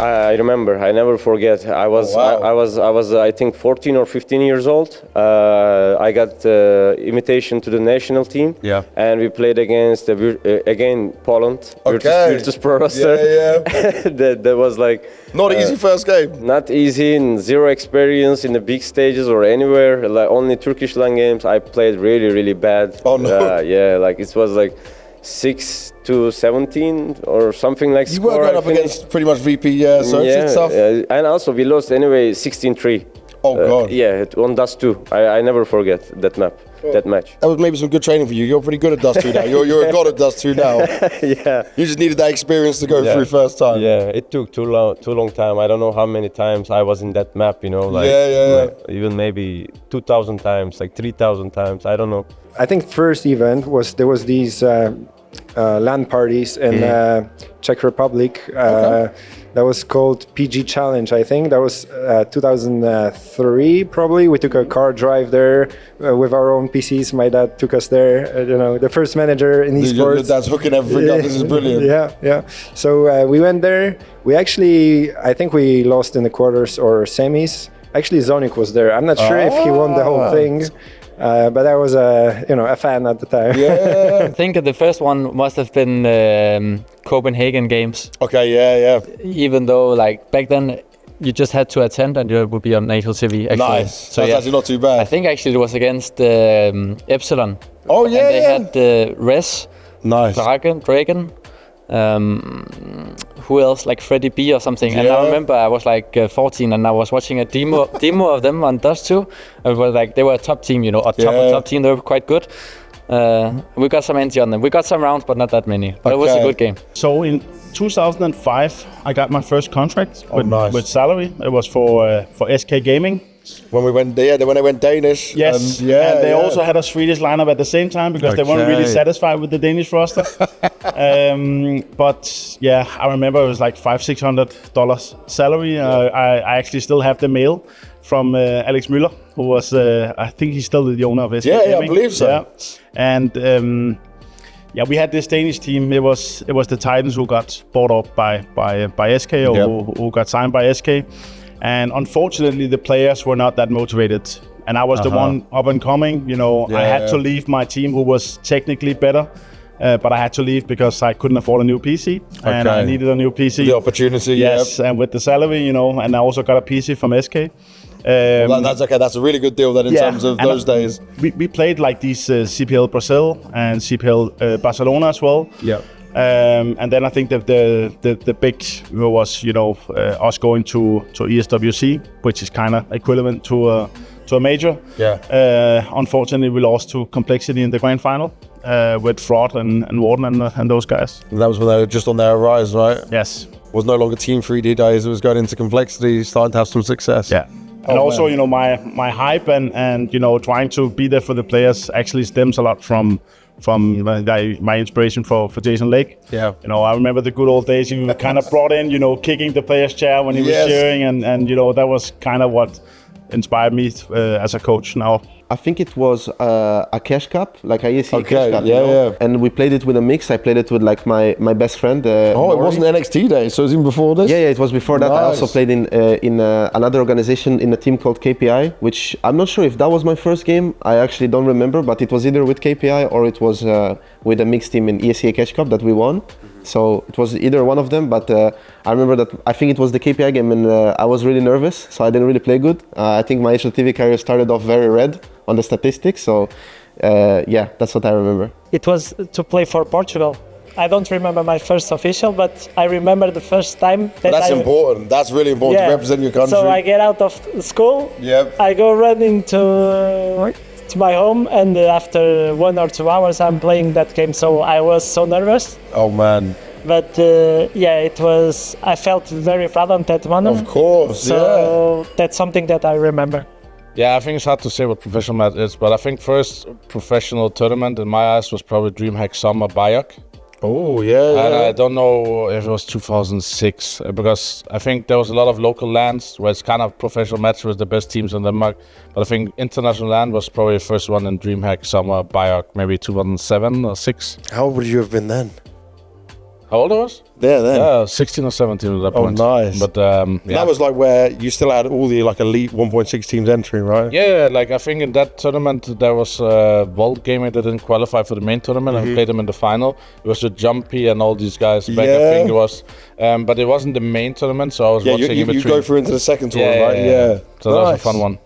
I remember. I never forget. I was I think 14 or 15 years old. I got invitation to the national team. Yeah. And we played against again Poland. Okay. Virtus.pro roster. Yeah. that was like not easy first game. Not easy. And zero experience in the big stages or anywhere. Like only Turkish LAN games. I played really bad. Oh no. Yeah. Like it was like 6-17 or something like. You were going up against pretty much VP, so it's tough. And also we lost anyway 16-3. Oh God. Yeah, on Dust 2. I never forget that map, that match. That was maybe some good training for you. You're pretty good at Dust 2 now. You're a god at Dust 2 now. Yeah. You just needed that experience to go through first time. Yeah, it took too long time. I don't know how many times I was in that map, you know, like, like even maybe 2,000 times, like 3,000 times. I don't know. I think first event was there was these LAN parties in Czech Republic. That was called PG Challenge, I think. That was 2003, probably. We took a car drive there with our own PCs. My dad took us there. You know, the first manager in esports. Your dad's hooking everything up. This is brilliant. Yeah. So we went there. We actually, I think we lost in the quarters or semis. Actually, Zonic was there. I'm not sure if he won the whole thing. But I was a fan at the time. Yeah. I think the first one must have been Copenhagen games. Okay, yeah. Even though like back then you just had to attend and you would be on national TV. Actually. Nice. So that's actually not too bad. I think actually it was against Epsilon. Oh yeah. And they had Res. Nice. Dragon. Who else? Like Freddy B or something. And I remember I was like 14 and I was watching a demo of them on Dust 2. It was like they were a top team, you know, a top team. They were quite good. We got some NT on them. We got some rounds, but not that many. But it was a good game. So in 2005, I got my first contract with salary. It was for SK Gaming. When we went there, when they went Danish. Yes, and they also had a Swedish lineup at the same time because they weren't really satisfied with the Danish roster. But yeah, I remember it was like $500-600 salary. I actually still have the mail from Alex Müller, who was, I think he's still the owner of SK Gaming. Yeah, I believe so. Yeah. And we had this Danish team. It was the Titans who got bought up by SK or who got signed by SK. And unfortunately, the players were not that motivated. And I was the one up and coming. You know, I had to leave my team, who was technically better. But I had to leave because I couldn't afford a new PC. And I needed a new PC. The opportunity, yes, and with the salary, you know, and I also got a PC from SK. That's okay. That's a really good deal then in terms of those days. We played like these CPL Brazil and CPL Barcelona as well. Yeah. And then I think that the big was, you know, us going to ESWC, which is kind of equivalent to a major. Yeah. Unfortunately, we lost to Complexity in the grand final with Fraud and Warden and those guys. And that was when they were just on their rise, right? Yes. It was no longer Team 3D days. It was going into Complexity, starting to have some success. Yeah. And also, you know, my hype and you know, trying to be there for the players actually stems a lot from my inspiration for Jason Lake. Yeah. You know, I remember the good old days. He kind of brought in, you know, kicking the player's chair when he was cheering, and you know, that was kind of what inspired me as a coach now. I think it was a cash cup, like a ESC cash cup. Yeah. And we played it with a mix. I played it with like my best friend. It wasn't NXT days, so it was even before this? Yeah, it was before that. I also played in another organization in a team called KPI, which I'm not sure if that was my first game. I actually don't remember, but it was either with KPI or it was with a mixed team in ESC cash cup that we won. So it was either one of them, but I remember that I think it was the KPI game, and I was really nervous, so I didn't really play good. I think my HLTV career started off very red on the statistics, so that's what I remember. It was to play for Portugal. I don't remember my first official, but I remember the first time that That's important. That's really important to represent your country. So I get out of school, I go running to my home, and after 1 or 2 hours I'm playing that game, so I was so nervous. Oh man. But it was, I felt very proud on that moment. Of course, so that's something that I remember. Yeah, I think it's hard to say what professional match is, but I think first professional tournament in my eyes was probably DreamHack Summer Bayok. Oh, yeah. And I don't know if it was 2006, because I think there was a lot of local lands where it's kind of professional matches with the best teams in Denmark. But I think international land was probably the first one in DreamHack Summer Bayok, maybe 2007 or 6. How old would you have been then? How old I was? Yeah, then. Yeah, 16 or 17 at that point. Nice. But That was like where you still had all the like elite 1.6 teams entering, right? Yeah, like I think in that tournament there was Volt Gaming that didn't qualify for the main tournament and played them in the final. It was with Jumpy and all these guys back. I think it was, but it wasn't the main tournament, so I was watching in between. You go through into the second tour, right? Yeah. So that was a fun one.